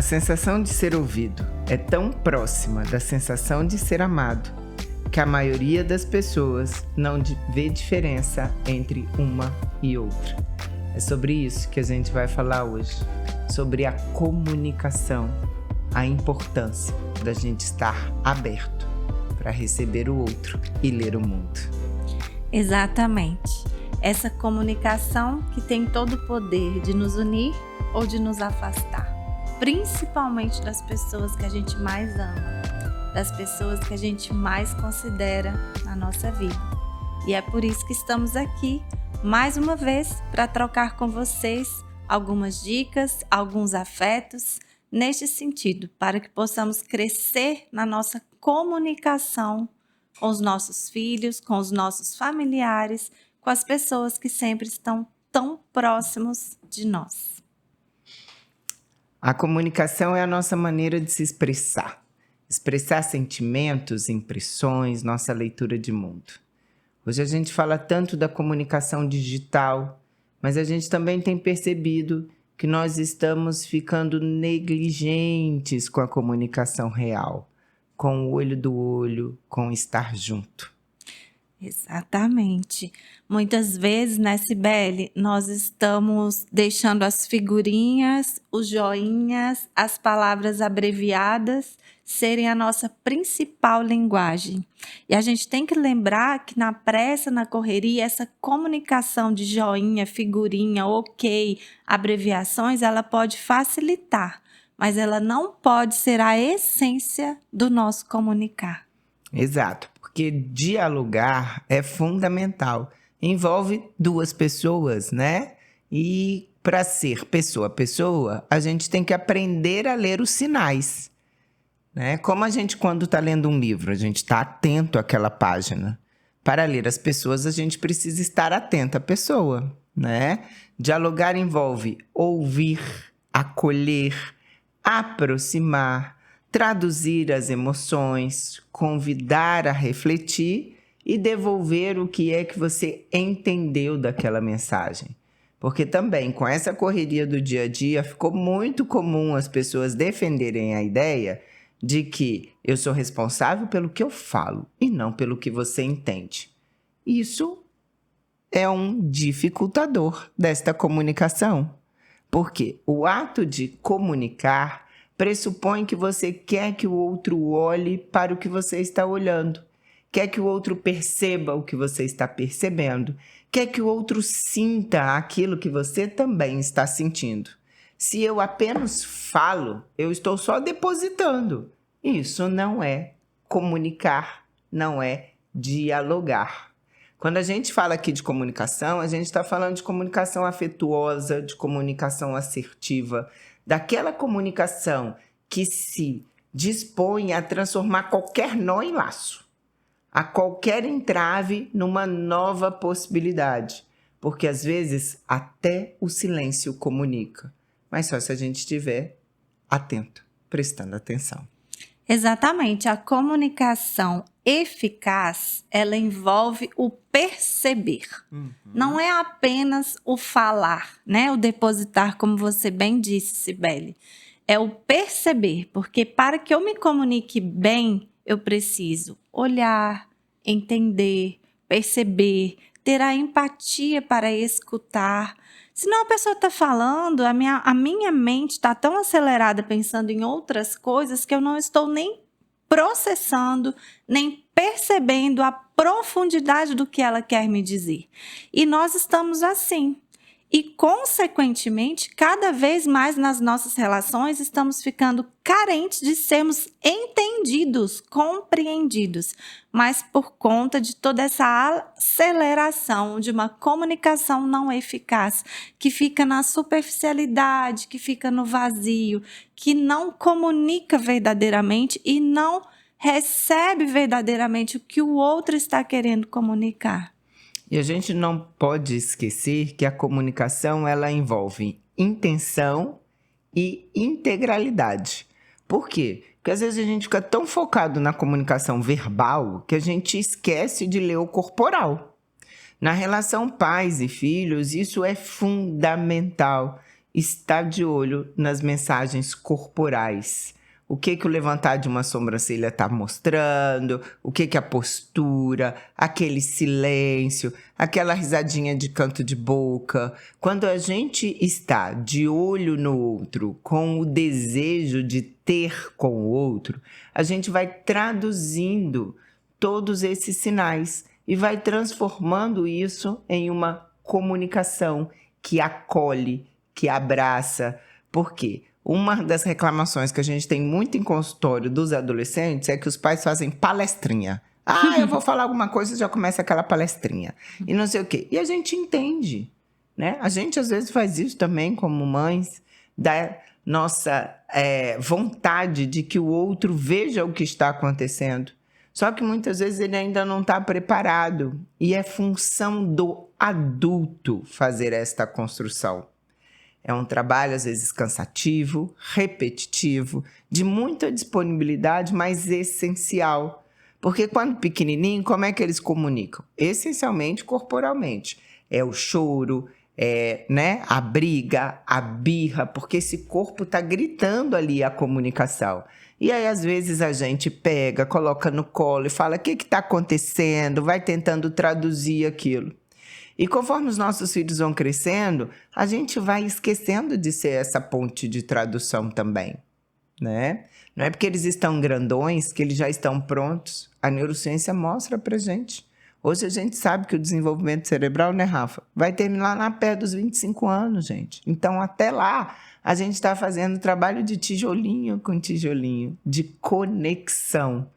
sensação de ser ouvido é tão próxima da sensação de ser amado que a maioria das pessoas não vê diferença entre uma e outra. É sobre isso que a gente vai falar hoje, sobre a comunicação, a importância da gente estar aberto para receber o outro e ler o mundo. Exatamente. Essa comunicação que tem todo o poder de nos unir ou de nos afastar, principalmente das pessoas que a gente mais ama, das pessoas que a gente mais considera na nossa vida. E é por isso que estamos aqui, mais uma vez, para trocar com vocês algumas dicas, alguns afetos, neste sentido, para que possamos crescer na nossa comunicação com os nossos filhos, com os nossos familiares, com as pessoas que sempre estão tão próximos de nós. A comunicação é a nossa maneira de se expressar sentimentos, impressões, nossa leitura de mundo. Hoje a gente fala tanto da comunicação digital, mas a gente também tem percebido que nós estamos ficando negligentes com a comunicação real, com o olho do olho, com estar junto. Exatamente. Muitas vezes, né, Cibele, nós estamos deixando as figurinhas, os joinhas, as palavras abreviadas serem a nossa principal linguagem. E a gente tem que lembrar que na pressa, na correria, essa comunicação de joinha, figurinha, ok, abreviações, ela pode facilitar, mas ela não pode ser a essência do nosso comunicar. Exato, porque dialogar é fundamental. Envolve duas pessoas, né? E para ser pessoa a pessoa, a gente tem que aprender a ler os sinais, né? Como a gente, quando está lendo um livro, a gente está atento àquela página. Para ler as pessoas, a gente precisa estar atento à pessoa, né? Dialogar envolve ouvir, acolher, aproximar, traduzir as emoções, convidar a refletir e devolver o que é que você entendeu daquela mensagem. Porque também, com essa correria do dia a dia, ficou muito comum as pessoas defenderem a ideia de que eu sou responsável pelo que eu falo e não pelo que você entende. Isso é um dificultador desta comunicação. Porque o ato de comunicar pressupõe que você quer que o outro olhe para o que você está olhando, quer que o outro perceba o que você está percebendo, quer que o outro sinta aquilo que você também está sentindo. Se eu apenas falo, eu estou só depositando. Isso não é comunicar, não é dialogar. Quando a gente fala aqui de comunicação, a gente está falando de comunicação afetuosa, de comunicação assertiva, daquela comunicação que se dispõe a transformar qualquer nó em laço, a qualquer entrave numa nova possibilidade, porque às vezes até o silêncio comunica, mas só se a gente estiver atento, prestando atenção. Exatamente, a comunicação eficaz, ela envolve o perceber. Não é apenas o falar, né? O depositar, como você bem disse, Cibele. É o perceber, porque para que eu me comunique bem, eu preciso olhar, entender, perceber, ter a empatia para escutar. Senão a pessoa está falando, a minha mente está tão acelerada pensando em outras coisas que eu não estou nem processando, nem percebendo a profundidade do que ela quer me dizer. E nós estamos assim. E, consequentemente, cada vez mais nas nossas relações estamos ficando carentes de sermos entendidos, compreendidos, mas por conta de toda essa aceleração de uma comunicação não eficaz, que fica na superficialidade, que fica no vazio, que não comunica verdadeiramente e não recebe verdadeiramente o que o outro está querendo comunicar. E a gente não pode esquecer que a comunicação ela envolve intenção e integralidade. Por quê? Porque às vezes a gente fica tão focado na comunicação verbal que a gente esquece de ler o corporal. Na relação pais e filhos, isso é fundamental. estar de olho nas mensagens corporais. O que o levantar de uma sobrancelha está mostrando, o que a postura, aquele silêncio, aquela risadinha de canto de boca. Quando a gente está de olho no outro, com o desejo de ter com o outro, a gente vai traduzindo todos esses sinais e vai transformando isso em uma comunicação que acolhe, que abraça. Por quê? Uma das reclamações que a gente tem muito em consultório dos adolescentes é que os pais fazem palestrinha. Eu vou falar alguma coisa e já começa aquela palestrinha. E não sei o quê. E a gente entende, né? A gente às vezes faz isso também como mães, da nossa vontade de que o outro veja o que está acontecendo. Só que muitas vezes ele ainda não está preparado. E é função do adulto fazer esta construção. É um trabalho, às vezes, cansativo, repetitivo, de muita disponibilidade, mas essencial. Porque quando pequenininho, como é que eles comunicam? Essencialmente corporalmente. É o choro, a briga, a birra, porque esse corpo está gritando ali a comunicação. E aí, às vezes, a gente pega, coloca no colo e fala: o que está acontecendo? Vai tentando traduzir aquilo. E conforme os nossos filhos vão crescendo, a gente vai esquecendo de ser essa ponte de tradução também, né? Não é porque eles estão grandões que eles já estão prontos. A neurociência mostra pra gente. Hoje a gente sabe que o desenvolvimento cerebral, né, Rafa, vai terminar lá perto dos 25 anos, gente. Então, até lá, a gente está fazendo trabalho de tijolinho com tijolinho, de conexão.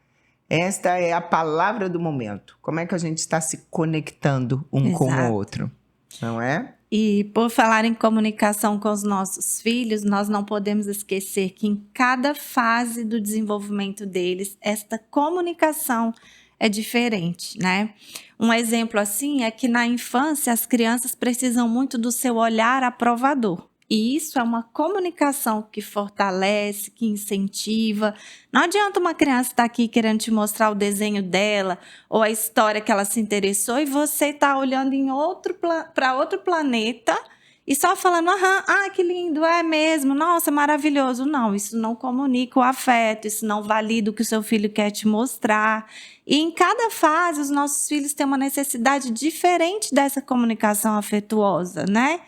Esta é a palavra do momento. Como é que a gente está se conectando um com o outro, não é? E por falar em comunicação com os nossos filhos, nós não podemos esquecer que em cada fase do desenvolvimento deles, esta comunicação é diferente, né? Um exemplo assim é que na infância as crianças precisam muito do seu olhar aprovador. E isso é uma comunicação que fortalece, que incentiva. Não adianta uma criança estar aqui querendo te mostrar o desenho dela ou a história que ela se interessou e você está olhando para outro planeta e só falando: que lindo, é mesmo, nossa, maravilhoso. Não, isso não comunica o afeto, isso não valida o que o seu filho quer te mostrar. E em cada fase, os nossos filhos têm uma necessidade diferente dessa comunicação afetuosa, né?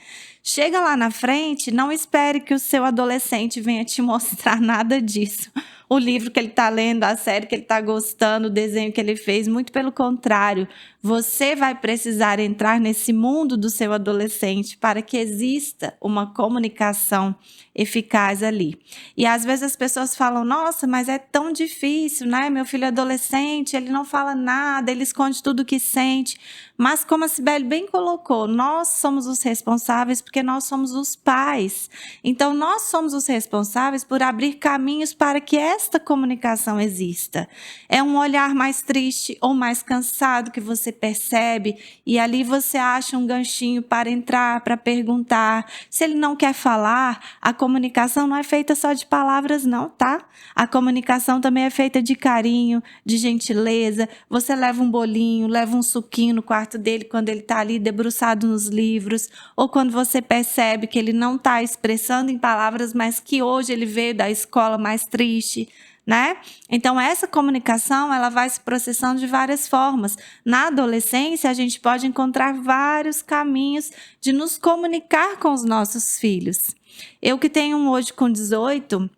Chega lá na frente, não espere que o seu adolescente venha te mostrar nada disso. O livro que ele está lendo, a série que ele está gostando, o desenho que ele fez, muito pelo contrário. Você vai precisar entrar nesse mundo do seu adolescente para que exista uma comunicação eficaz ali. E às vezes as pessoas falam: nossa, mas é tão difícil, né? Meu filho é adolescente, ele não fala nada, ele esconde tudo o que sente. Mas como a Cibele bem colocou, nós somos os responsáveis porque nós somos os pais. Então nós somos os responsáveis por abrir caminhos para que esta comunicação exista. É um olhar mais triste ou mais cansado que você percebe e ali você acha um ganchinho para entrar, para perguntar. Se ele não quer falar, a comunicação não é feita só de palavras não, tá? A comunicação também é feita de carinho, de gentileza. Você leva um bolinho, leva um suquinho no quarto dele quando ele está ali debruçado nos livros, ou quando você percebe que ele não está expressando em palavras, mas que hoje ele veio da escola mais triste, né? Então, essa comunicação ela vai se processando de várias formas. Na adolescência, a gente pode encontrar vários caminhos de nos comunicar com os nossos filhos. Eu que tenho um hoje com 18...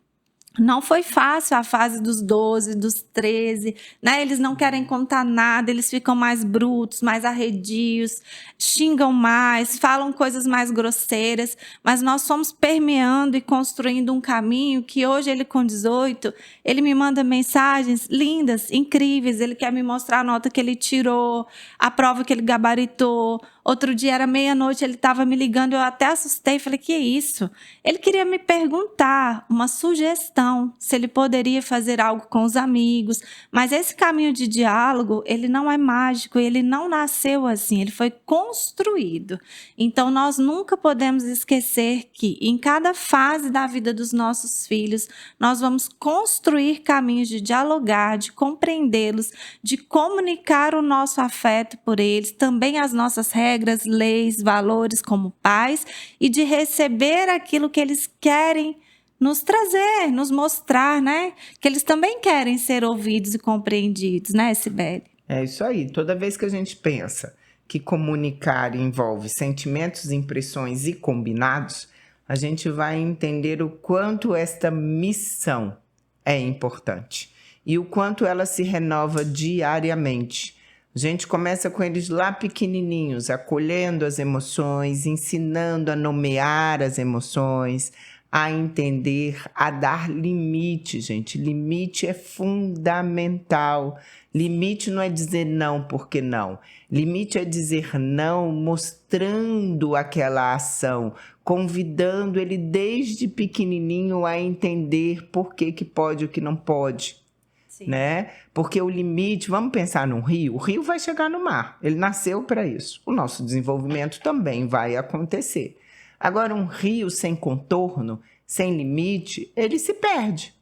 não foi fácil a fase dos 12, dos 13, né? Eles não querem contar nada, eles ficam mais brutos, mais arredios, xingam mais, falam coisas mais grosseiras, mas nós fomos permeando e construindo um caminho que hoje ele com 18, ele me manda mensagens lindas, incríveis, ele quer me mostrar a nota que ele tirou, a prova que ele gabaritou. Outro dia era meia-noite, ele estava me ligando, eu até assustei, falei: que é isso? Ele queria me perguntar uma sugestão, se ele poderia fazer algo com os amigos, mas esse caminho de diálogo, ele não é mágico, ele não nasceu assim, ele foi construído. Então, nós nunca podemos esquecer que em cada fase da vida dos nossos filhos, nós vamos construir caminhos de dialogar, de compreendê-los, de comunicar o nosso afeto por eles, também as nossas regras, regras, leis, valores como pais e de receber aquilo que eles querem nos trazer, nos mostrar, né? Que eles também querem ser ouvidos e compreendidos, né, Sibeli? É isso aí. Toda vez que a gente pensa que comunicar envolve sentimentos, impressões e combinados, a gente vai entender o quanto esta missão é importante e o quanto ela se renova diariamente. A gente começa com eles lá pequenininhos, acolhendo as emoções, ensinando a nomear as emoções, a entender, a dar limite, gente. Limite é fundamental. Limite não é dizer não porque não. Limite é dizer não mostrando aquela ação, convidando ele desde pequenininho a entender por que pode e o que não pode. Sim. Né? Porque o limite, vamos pensar num rio, o rio vai chegar no mar, ele nasceu para isso. O nosso desenvolvimento também vai acontecer. Agora, um rio sem contorno, sem limite, ele se perde.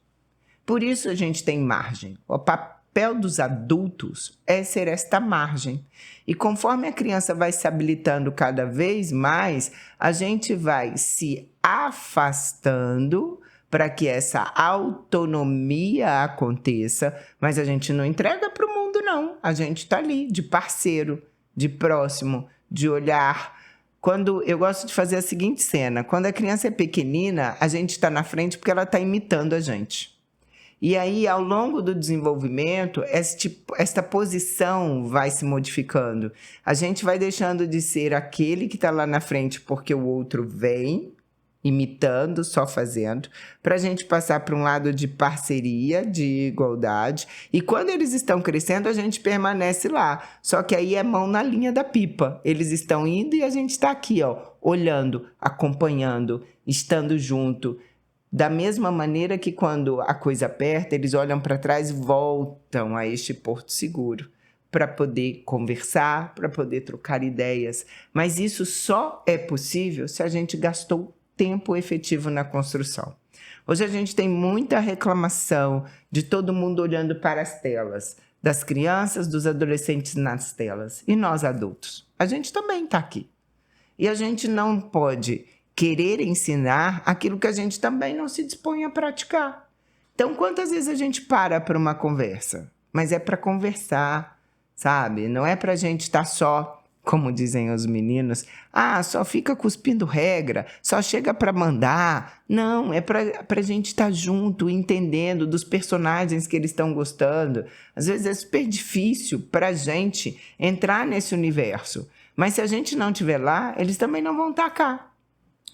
Por isso a gente tem margem. O papel dos adultos é ser esta margem. E conforme a criança vai se habilitando cada vez mais, a gente vai se afastando para que essa autonomia aconteça, mas a gente não entrega para o mundo, não. A gente está ali, de parceiro, de próximo, de olhar. Eu gosto de fazer a seguinte cena: quando a criança é pequenina, a gente está na frente porque ela está imitando a gente. E aí, ao longo do desenvolvimento, esta posição vai se modificando. A gente vai deixando de ser aquele que está lá na frente porque o outro vem, imitando, só fazendo, para a gente passar para um lado de parceria, de igualdade. E quando eles estão crescendo, a gente permanece lá. Só que aí é mão na linha da pipa. Eles estão indo e a gente está aqui, ó, olhando, acompanhando, estando junto. Da mesma maneira que quando a coisa aperta, eles olham para trás e voltam a este porto seguro para poder conversar, para poder trocar ideias. Mas isso só é possível se a gente gastou tempo efetivo na construção. Hoje a gente tem muita reclamação de todo mundo olhando para as telas, das crianças, dos adolescentes nas telas. E nós adultos, a gente também está aqui. E a gente não pode querer ensinar aquilo que a gente também não se dispõe a praticar. Então, quantas vezes a gente para uma conversa? Mas é para conversar, sabe? Não é para a gente estar só, como dizem os meninos, só fica cuspindo regra, só chega para mandar. Não, é para a gente estar junto, entendendo dos personagens que eles estão gostando. Às vezes é super difícil para a gente entrar nesse universo. Mas se a gente não estiver lá, eles também não vão estar cá.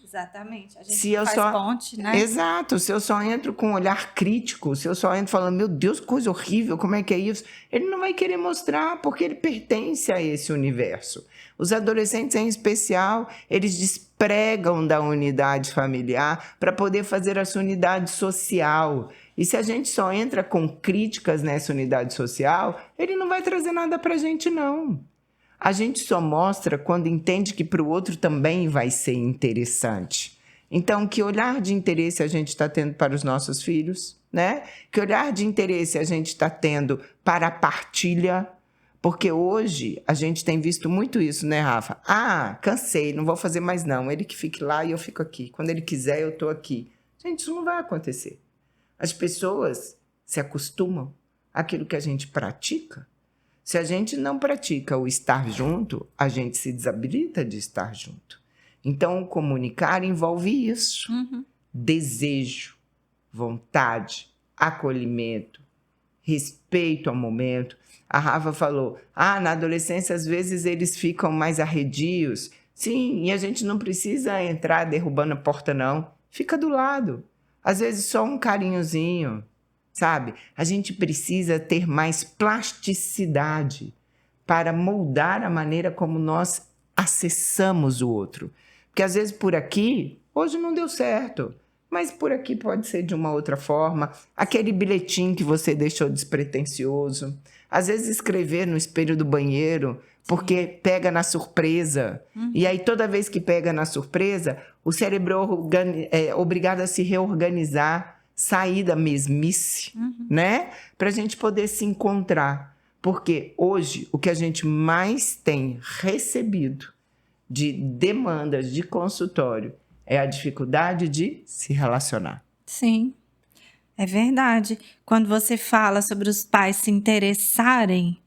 Exatamente. A gente faz ponte, né? Exato. Se eu só entro com um olhar crítico, se eu só entro falando, meu Deus, que coisa horrível, como é que é isso? Ele não vai querer mostrar, porque ele pertence a esse universo. Os adolescentes, em especial, eles despregam da unidade familiar para poder fazer a sua unidade social. E se a gente só entra com críticas nessa unidade social, ele não vai trazer nada para a gente, não. A gente só mostra quando entende que para o outro também vai ser interessante. Então, que olhar de interesse a gente está tendo para os nossos filhos, né? Que olhar de interesse a gente está tendo para a partilha? Porque hoje a gente tem visto muito isso, né, Rafa? Cansei, não vou fazer mais não. Ele que fique lá e eu fico aqui. Quando ele quiser, eu estou aqui. Gente, isso não vai acontecer. As pessoas se acostumam àquilo que a gente pratica. Se a gente não pratica o estar junto, a gente se desabilita de estar junto. Então, comunicar envolve isso. Desejo, vontade, acolhimento, respeito ao momento. A Rafa falou, na adolescência, às vezes, eles ficam mais arredios. Sim, e a gente não precisa entrar derrubando a porta, não. Fica do lado. Às vezes, só um carinhozinho. Sabe? A gente precisa ter mais plasticidade para moldar a maneira como nós acessamos o outro. Porque às vezes por aqui, hoje não deu certo, mas por aqui pode ser de uma outra forma. Aquele bilhetinho que você deixou despretensioso. Às vezes escrever no espelho do banheiro, porque pega na surpresa. E aí toda vez que pega na surpresa, o cérebro é obrigado a se reorganizar, sair da mesmice, né? Para a gente poder se encontrar. Porque hoje o que a gente mais tem recebido de demandas de consultório é a dificuldade de se relacionar. Sim, é verdade. Quando você fala sobre os pais se interessarem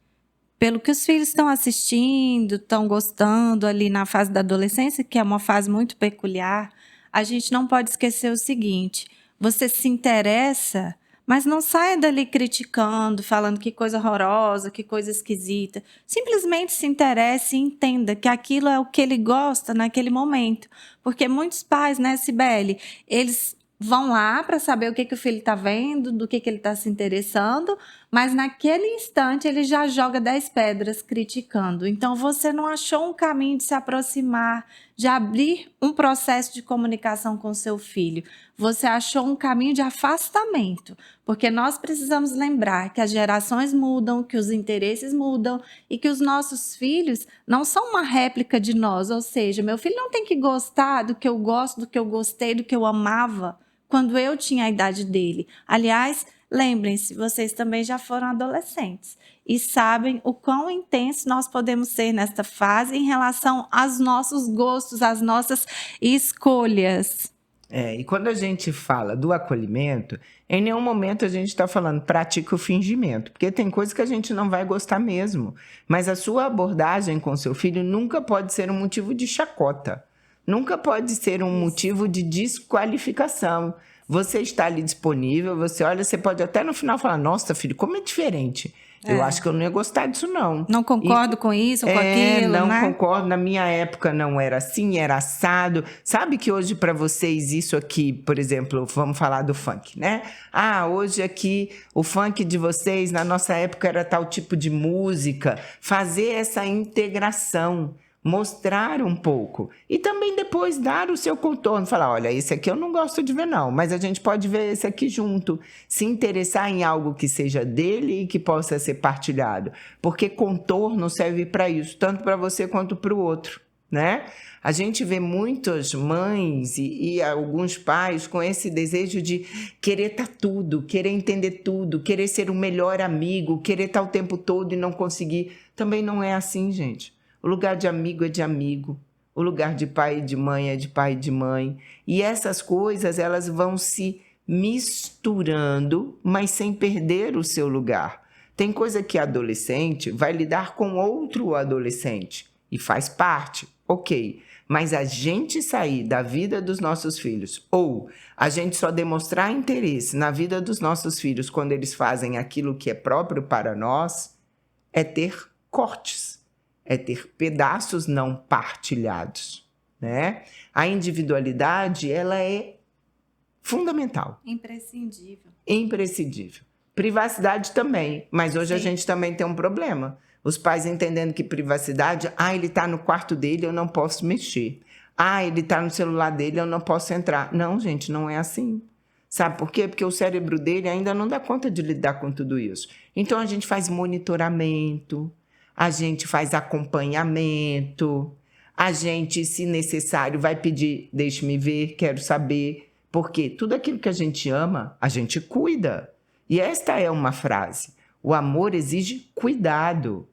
pelo que os filhos estão assistindo, estão gostando ali na fase da adolescência, que é uma fase muito peculiar, a gente não pode esquecer o seguinte: você se interessa, mas não saia dali criticando, falando que coisa horrorosa, que coisa esquisita. Simplesmente se interesse e entenda que aquilo é o que ele gosta naquele momento. Porque muitos pais, né, Cibele, eles vão lá para saber o que o filho está vendo, do que ele está se interessando, mas naquele instante ele já joga 10 pedras criticando. Então você não achou um caminho de se aproximar, de abrir um processo de comunicação com seu filho. Você achou um caminho de afastamento, porque nós precisamos lembrar que as gerações mudam, que os interesses mudam e que os nossos filhos não são uma réplica de nós. Ou seja, meu filho não tem que gostar do que eu gosto, do que eu gostei, do que eu amava quando eu tinha a idade dele. Aliás, lembrem-se, vocês também já foram adolescentes e sabem o quão intenso nós podemos ser nesta fase em relação aos nossos gostos, às nossas escolhas. E quando a gente fala do acolhimento, em nenhum momento a gente está falando pratique o fingimento, porque tem coisa que a gente não vai gostar mesmo. Mas a sua abordagem com seu filho nunca pode ser um motivo de chacota. Nunca pode ser um motivo de desqualificação. Você está ali disponível, você olha, você pode até no final falar: nossa, filho, como é diferente. Eu acho que eu não ia gostar disso, não. Não concordo com isso ou com aquilo, não né? concordo. Na minha época não era assim, era assado. Sabe que hoje para vocês isso aqui, por exemplo, vamos falar do funk, né? Hoje aqui o funk de vocês, na nossa época era tal tipo de música. Fazer essa integração, mostrar um pouco e também depois dar o seu contorno, falar: olha, esse aqui eu não gosto de ver não, mas a gente pode ver esse aqui junto, se interessar em algo que seja dele e que possa ser partilhado, porque contorno serve para isso, tanto para você quanto para o outro, né? A gente vê muitas mães e alguns pais com esse desejo de querer estar tudo, querer entender tudo, querer ser o melhor amigo, querer estar o tempo todo e não conseguir. Também não é assim, gente. O lugar de amigo é de amigo, o lugar de pai e de mãe é de pai e de mãe. E essas coisas, elas vão se misturando, mas sem perder o seu lugar. Tem coisa que adolescente vai lidar com outro adolescente e faz parte, ok. Mas a gente sair da vida dos nossos filhos ou a gente só demonstrar interesse na vida dos nossos filhos quando eles fazem aquilo que é próprio para nós, é ter cortes. É ter pedaços não partilhados, né? A individualidade, ela é fundamental. Imprescindível. Imprescindível. Privacidade também, mas hoje a gente também tem um problema. Os pais entendendo que privacidade, ele está no quarto dele, eu não posso mexer. Ele está no celular dele, eu não posso entrar. Não, gente, não é assim. Sabe por quê? Porque o cérebro dele ainda não dá conta de lidar com tudo isso. Então a gente faz monitoramento, a gente faz acompanhamento, a gente, se necessário, vai pedir: deixe-me ver, quero saber. Porque tudo aquilo que a gente ama, a gente cuida. E esta é uma frase: o amor exige cuidado.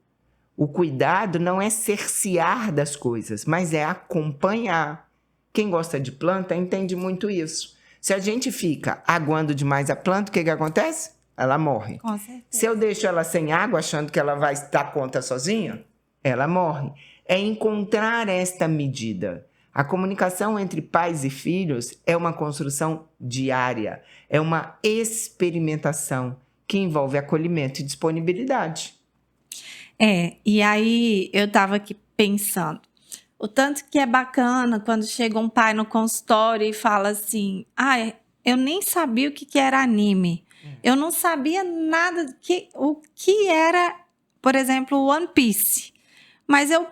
O cuidado não é cercear das coisas, mas é acompanhar. Quem gosta de planta entende muito isso. Se a gente fica aguando demais a planta, o que acontece? Ela morre. Com certeza. Se eu deixo ela sem água, achando que ela vai dar conta sozinha, ela morre. É encontrar esta medida. A comunicação entre pais e filhos é uma construção diária, é uma experimentação que envolve acolhimento e disponibilidade. E aí eu estava aqui pensando, o tanto que é bacana quando chega um pai no consultório e fala assim: eu nem sabia o que era anime. Eu não sabia nada o que era, por exemplo, One Piece. Mas eu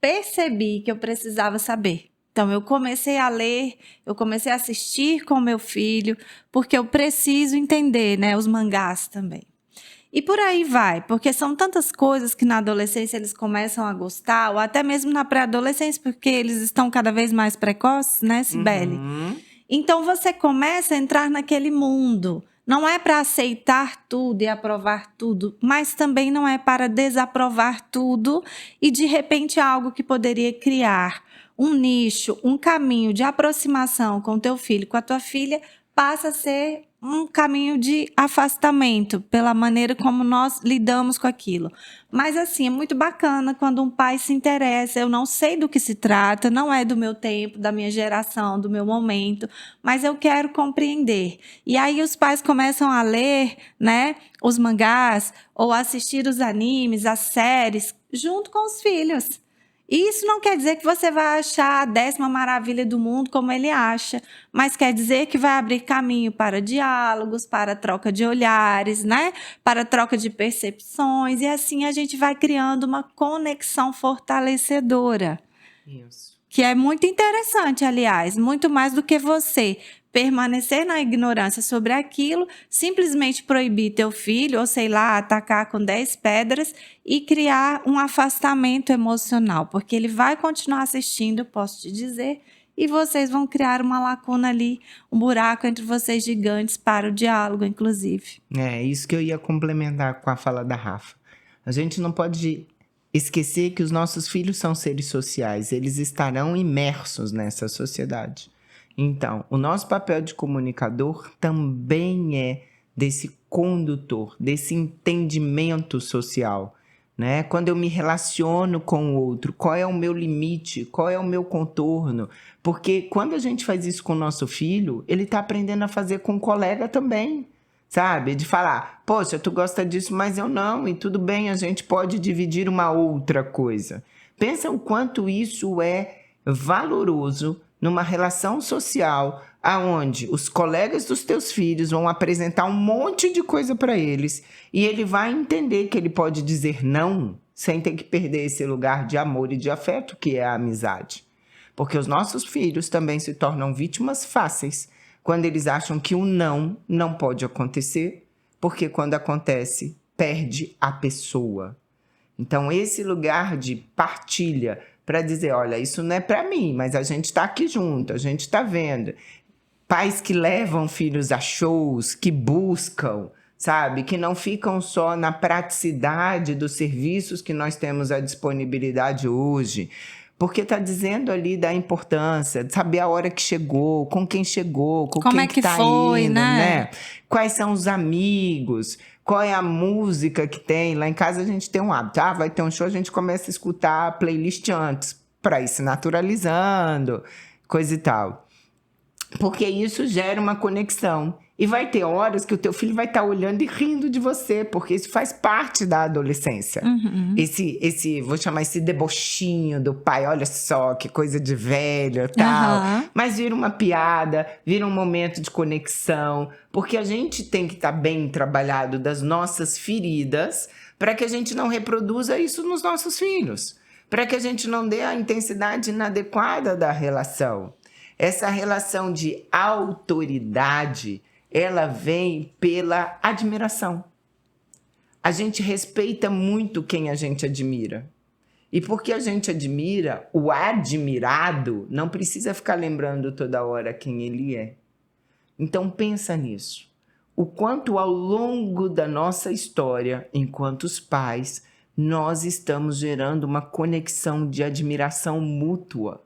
percebi que eu precisava saber. Então, eu comecei a ler, eu comecei a assistir com meu filho, porque eu preciso entender, né, os mangás também. E por aí vai, porque são tantas coisas que na adolescência eles começam a gostar, ou até mesmo na pré-adolescência, porque eles estão cada vez mais precoces, né, Cibele? Uhum. Então, você começa a entrar naquele mundo. Não é para aceitar tudo e aprovar tudo, mas também não é para desaprovar tudo e, de repente, algo que poderia criar um nicho, um caminho de aproximação com o teu filho, com a tua filha, passa a ser um caminho de afastamento pela maneira como nós lidamos com aquilo. Mas assim, é muito bacana quando um pai se interessa. Eu não sei do que se trata, não é do meu tempo, da minha geração, do meu momento, mas eu quero compreender. E aí os pais começam a ler, né, os mangás ou assistir os animes, as séries, junto com os filhos. E isso não quer dizer que você vai achar a 10ª maravilha do mundo como ele acha, mas quer dizer que vai abrir caminho para diálogos, para troca de olhares, né? Para troca de percepções, e assim a gente vai criando uma conexão fortalecedora. Isso. Que é muito interessante, aliás, muito mais do que você permanecer na ignorância sobre aquilo, simplesmente proibir teu filho, ou sei lá, atacar com 10 pedras e criar um afastamento emocional, porque ele vai continuar assistindo, posso te dizer, e vocês vão criar uma lacuna ali, um buraco entre vocês gigantes para o diálogo, inclusive. É isso que eu ia complementar com a fala da Rafa. A gente não pode esquecer que os nossos filhos são seres sociais, eles estarão imersos nessa sociedade. Então, o nosso papel de comunicador também é desse condutor, desse entendimento social, né? Quando eu me relaciono com o outro, qual é o meu limite, qual é o meu contorno? Porque quando a gente faz isso com o nosso filho, ele está aprendendo a fazer com o colega também. Sabe? De falar, poxa, tu gosta disso, mas eu não, e tudo bem, a gente pode dividir uma outra coisa. Pensa o quanto isso é valoroso numa relação social aonde os colegas dos teus filhos vão apresentar um monte de coisa para eles e ele vai entender que ele pode dizer não sem ter que perder esse lugar de amor e de afeto que é a amizade. Porque os nossos filhos também se tornam vítimas fáceis quando eles acham que o não pode acontecer, porque quando acontece, perde a pessoa. Então, esse lugar de partilha para dizer, olha, isso não é para mim, mas a gente está aqui junto, a gente está vendo. Pais que levam filhos a shows, que buscam, sabe? Que não ficam só na praticidade dos serviços que nós temos à disponibilidade hoje, porque está dizendo ali da importância de saber a hora que chegou, com quem chegou, com como quem é que está foi, indo, né? Quais são os amigos, qual é a música que tem. Lá em casa a gente tem um hábito, vai ter um show, a gente começa a escutar a playlist antes, para ir se naturalizando, coisa e tal. Porque isso gera uma conexão. E vai ter horas que o teu filho vai estar olhando e rindo de você, porque isso faz parte da adolescência. Uhum. Vou chamar esse debochinho do pai, olha só, que coisa de velho, tal. Uhum. Mas vira uma piada, vira um momento de conexão, porque a gente tem que estar bem trabalhado das nossas feridas para que a gente não reproduza isso nos nossos filhos, para que a gente não dê a intensidade inadequada da relação. Essa relação de autoridade, ela vem pela admiração. A gente respeita muito quem a gente admira. E porque a gente admira, o admirado não precisa ficar lembrando toda hora quem ele é. Então pensa nisso. O quanto ao longo da nossa história, enquanto os pais, nós estamos gerando uma conexão de admiração mútua.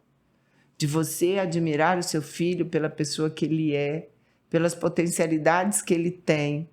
De você admirar o seu filho pela pessoa que ele é, pelas potencialidades que ele tem,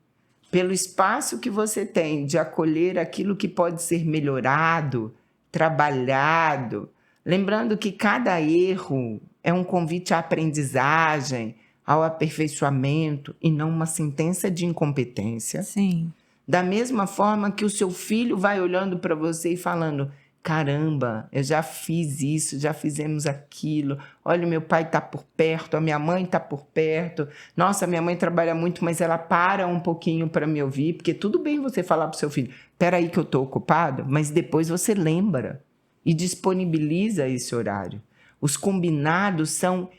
pelo espaço que você tem de acolher aquilo que pode ser melhorado, trabalhado. Lembrando que cada erro é um convite à aprendizagem, ao aperfeiçoamento e não uma sentença de incompetência. Sim. Da mesma forma que o seu filho vai olhando para você e falando, caramba, eu já fiz isso, já fizemos aquilo. Olha, meu pai está por perto, a minha mãe está por perto. Nossa, minha mãe trabalha muito, mas ela para um pouquinho para me ouvir, porque tudo bem você falar para o seu filho, espera aí que eu estou ocupado, mas depois você lembra e disponibiliza esse horário. Os combinados são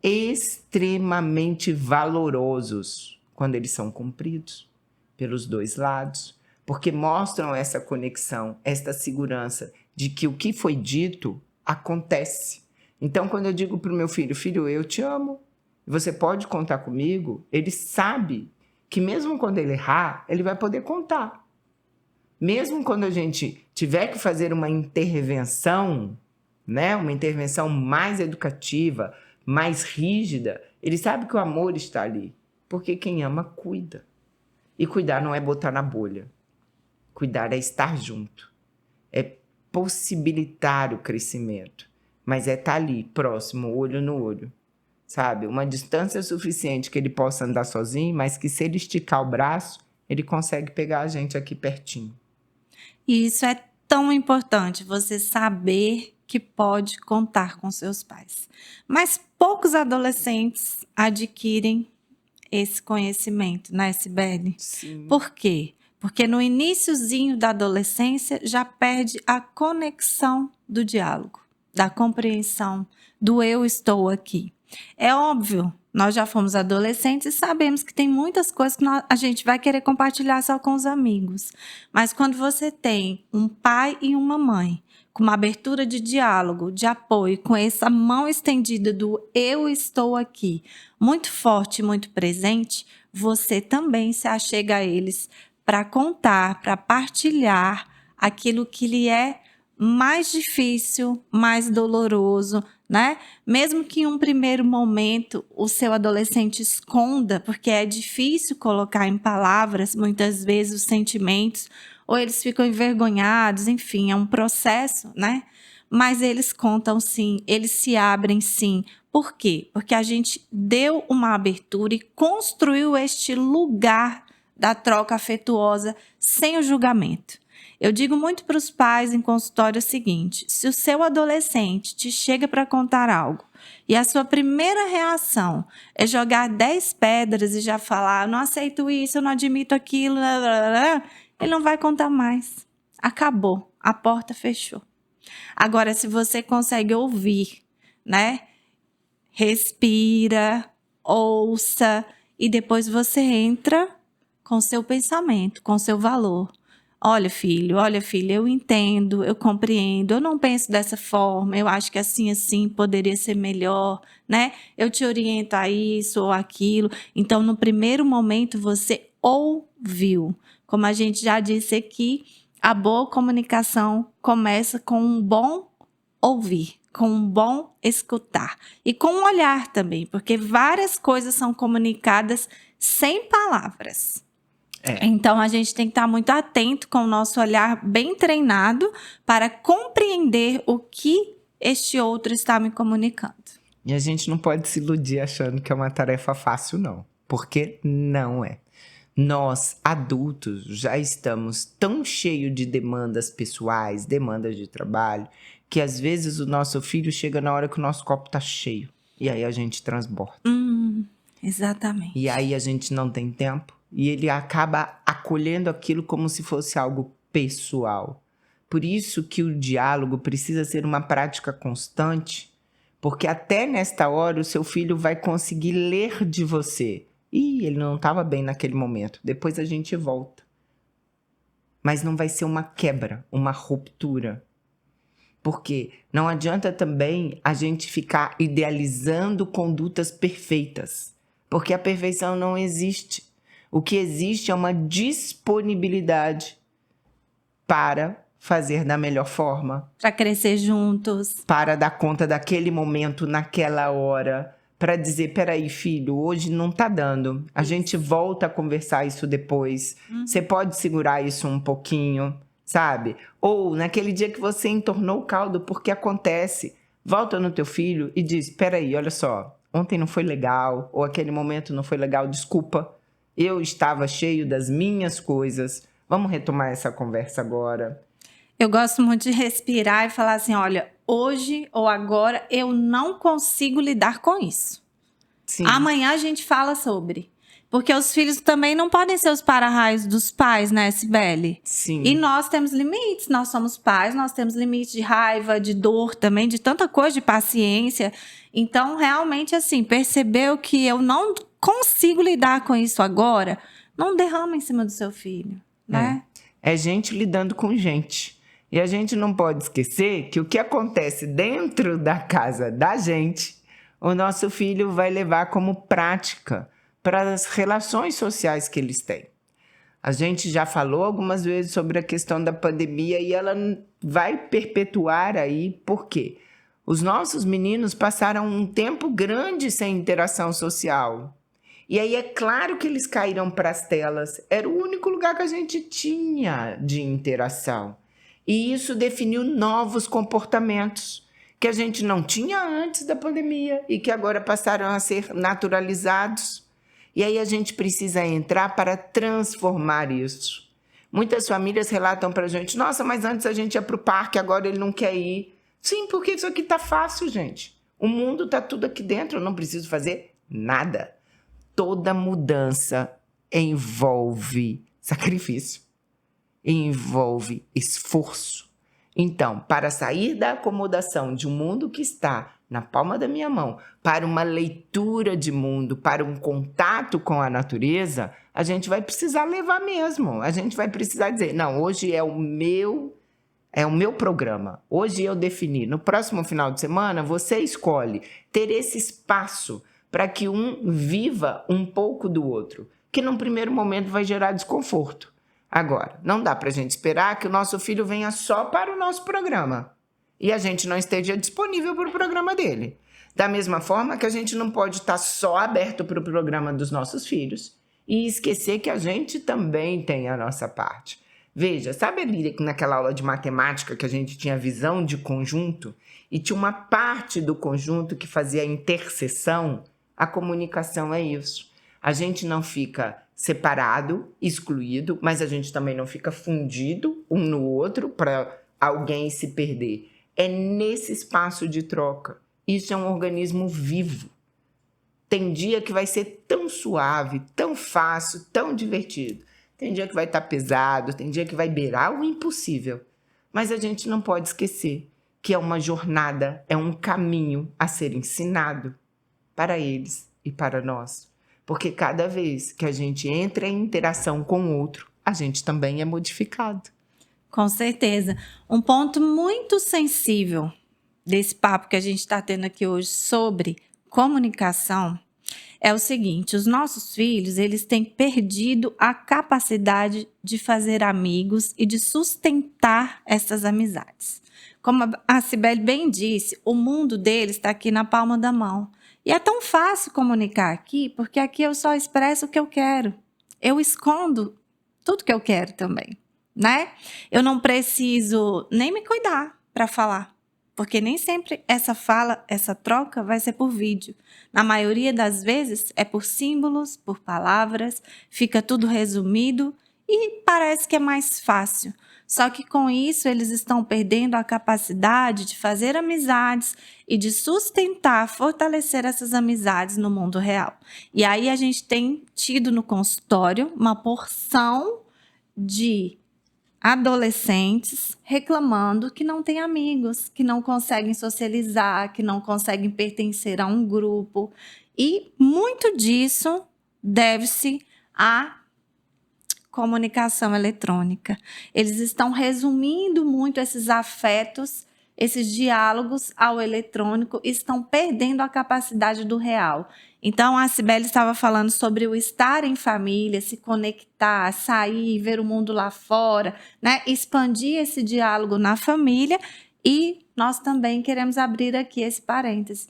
extremamente valorosos quando eles são cumpridos pelos dois lados, porque mostram essa conexão, esta segurança de que o que foi dito acontece. Então, quando eu digo para o meu filho, filho, eu te amo, você pode contar comigo, ele sabe que mesmo quando ele errar, ele vai poder contar. Mesmo quando a gente tiver que fazer uma intervenção, né? Uma intervenção mais educativa, mais rígida, ele sabe que o amor está ali. Porque quem ama, cuida. E cuidar não é botar na bolha. Cuidar é estar junto. É possibilitar o crescimento. Mas é estar ali, próximo, olho no olho. Sabe? Uma distância suficiente que ele possa andar sozinho, mas que se ele esticar o braço, ele consegue pegar a gente aqui pertinho. E isso é tão importante, você saber que pode contar com seus pais. Mas poucos adolescentes adquirem esse conhecimento, né, Sibeli? Sim. Por quê? Porque no iniciozinho da adolescência já perde a conexão do diálogo, da compreensão, do eu estou aqui. É óbvio, nós já fomos adolescentes e sabemos que tem muitas coisas que a gente vai querer compartilhar só com os amigos. Mas quando você tem um pai e uma mãe com uma abertura de diálogo, de apoio, com essa mão estendida do eu estou aqui, muito forte, muito presente, você também se achega a eles para contar, para partilhar aquilo que lhe é mais difícil, mais doloroso, né? Mesmo que em um primeiro momento o seu adolescente esconda, porque é difícil colocar em palavras muitas vezes os sentimentos, ou eles ficam envergonhados, enfim, é um processo, né? Mas eles contam sim, eles se abrem sim. Por quê? Porque a gente deu uma abertura e construiu este lugar da troca afetuosa sem o julgamento. Eu digo muito para os pais em consultório o seguinte: se o seu adolescente te chega para contar algo e a sua primeira reação é jogar 10 pedras e já falar, eu não aceito isso, eu não admito aquilo, ele não vai contar mais. Acabou, a porta fechou. Agora, se você consegue ouvir, né? Respira, ouça e depois você entra com seu pensamento, com seu valor. Olha, filha, eu entendo, eu compreendo, eu não penso dessa forma, eu acho que assim poderia ser melhor, né? Eu te oriento a isso ou aquilo. Então, no primeiro momento, você ouviu. Como a gente já disse aqui, a boa comunicação começa com um bom ouvir, com um bom escutar. E com um olhar também, porque várias coisas são comunicadas sem palavras. Então, a gente tem que estar muito atento com o nosso olhar bem treinado para compreender o que este outro está me comunicando. E a gente não pode se iludir achando que é uma tarefa fácil, não. Porque não é. Nós, adultos, já estamos tão cheios de demandas pessoais, demandas de trabalho, que às vezes o nosso filho chega na hora que o nosso copo está cheio. E aí a gente transborda. Exatamente. E aí a gente não tem tempo. E ele acaba acolhendo aquilo como se fosse algo pessoal. Por isso que o diálogo precisa ser uma prática constante, porque até nesta hora o seu filho vai conseguir ler de você. Ih, ele não estava bem naquele momento. Depois a gente volta. Mas não vai ser uma quebra, uma ruptura. Porque não adianta também a gente ficar idealizando condutas perfeitas. Porque a perfeição não existe. O que existe é uma disponibilidade para fazer da melhor forma. Para crescer juntos. Para dar conta daquele momento, naquela hora. Para dizer, peraí, filho, hoje não tá dando. A gente volta a conversar isso depois. Você pode segurar isso um pouquinho, sabe? Ou naquele dia que você entornou o caldo, porque acontece. Volta no teu filho e diz, peraí, olha só. Ontem não foi legal, ou aquele momento não foi legal, desculpa. Eu estava cheio das minhas coisas. Vamos retomar essa conversa agora. Eu gosto muito de respirar e falar assim, olha, hoje ou agora eu não consigo lidar com isso. Sim. Amanhã a gente fala sobre. Porque os filhos também não podem ser os para-raios dos pais, né, Sibeli? Sim. E nós temos limites, nós somos pais, nós temos limites de raiva, de dor também, de tanta coisa, de paciência. Então, realmente, assim, percebeu que eu não consigo lidar com isso agora, não derrama em cima do seu filho, né? É gente lidando com gente. E a gente não pode esquecer que o que acontece dentro da casa da gente, o nosso filho vai levar como prática para as relações sociais que eles têm. A gente já falou algumas vezes sobre a questão da pandemia e ela vai perpetuar aí. Por quê? Os nossos meninos passaram um tempo grande sem interação social. E aí é claro que eles caíram para as telas. Era o único lugar que a gente tinha de interação. E isso definiu novos comportamentos que a gente não tinha antes da pandemia e que agora passaram a ser naturalizados. E aí a gente precisa entrar para transformar isso. Muitas famílias relatam para a gente, nossa, mas antes a gente ia para o parque, agora ele não quer ir. Sim, porque isso aqui está fácil, gente. O mundo está tudo aqui dentro, eu não preciso fazer nada. Toda mudança envolve sacrifício, envolve esforço. Então, para sair da acomodação de um mundo que está na palma da minha mão, para uma leitura de mundo, para um contato com a natureza, a gente vai precisar levar mesmo. A gente vai precisar dizer, não, hoje é o meu programa. Hoje eu defini. No próximo final de semana, você escolhe ter esse espaço para que um viva um pouco do outro, que num primeiro momento vai gerar desconforto. Agora, não dá para a gente esperar que o nosso filho venha só para o nosso programa e a gente não esteja disponível para o programa dele. Da mesma forma que a gente não pode estar só aberto para o programa dos nossos filhos e esquecer que a gente também tem a nossa parte. Veja, sabe ali naquela aula de matemática que a gente tinha visão de conjunto e tinha uma parte do conjunto que fazia a interseção? A comunicação é isso. A gente não fica separado, excluído, mas a gente também não fica fundido um no outro para alguém se perder. É nesse espaço de troca. Isso é um organismo vivo. Tem dia que vai ser tão suave, tão fácil, tão divertido. Tem dia que vai estar pesado, tem dia que vai beirar o impossível. Mas a gente não pode esquecer que é uma jornada, é um caminho a ser ensinado para eles e para nós. Porque cada vez que a gente entra em interação com o outro, a gente também é modificado. Com certeza. Um ponto muito sensível desse papo que a gente está tendo aqui hoje sobre comunicação é o seguinte: os nossos filhos, eles têm perdido a capacidade de fazer amigos e de sustentar essas amizades. Como a Cibele bem disse, o mundo deles está aqui na palma da mão. E é tão fácil comunicar aqui, porque aqui eu só expresso o que eu quero. Eu escondo tudo que eu quero também, né? Eu não preciso nem me cuidar para falar, porque nem sempre essa fala, essa troca vai ser por vídeo. Na maioria das vezes é por símbolos, por palavras, fica tudo resumido e parece que é mais fácil. Só que com isso eles estão perdendo a capacidade de fazer amizades e de sustentar, fortalecer essas amizades no mundo real. E aí a gente tem tido no consultório uma porção de adolescentes reclamando que não têm amigos, que não conseguem socializar, que não conseguem pertencer a um grupo. E muito disso deve-se à comunicação eletrônica. Eles estão resumindo muito esses afetos, esses diálogos ao eletrônico, e estão perdendo a capacidade do real. Então, a Cibele estava falando sobre o estar em família, se conectar, sair, ver o mundo lá fora, né? Expandir esse diálogo na família, e nós também queremos abrir aqui esse parêntese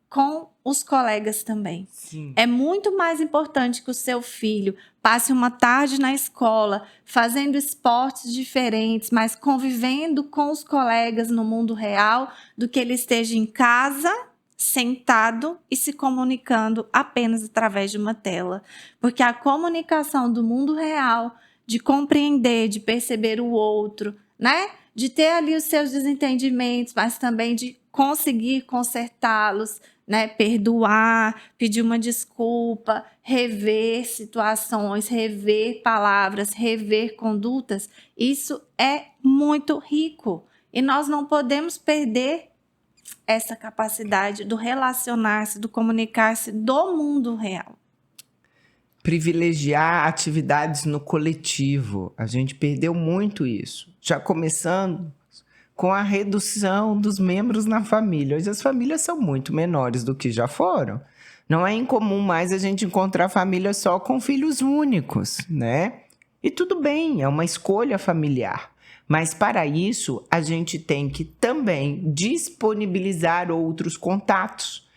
com os colegas também. Sim. É muito mais importante que o seu filho passe uma tarde na escola, fazendo esportes diferentes, mas convivendo com os colegas no mundo real, do que ele esteja em casa, sentado e se comunicando apenas através de uma tela. Porque a comunicação do mundo real, de compreender, de perceber o outro, né? De ter ali os seus desentendimentos, mas também de conseguir consertá-los, né? Perdoar, pedir uma desculpa, rever situações, rever palavras, rever condutas. Isso é muito rico e nós não podemos perder essa capacidade do relacionar-se, do comunicar-se do mundo real. Privilegiar atividades no coletivo. A gente perdeu muito isso. Já começando com a redução dos membros na família. Hoje as famílias são muito menores do que já foram. Não é incomum mais a gente encontrar família só com filhos únicos, né? E tudo bem, é uma escolha familiar. Mas para isso, a gente tem que também disponibilizar outros contatos.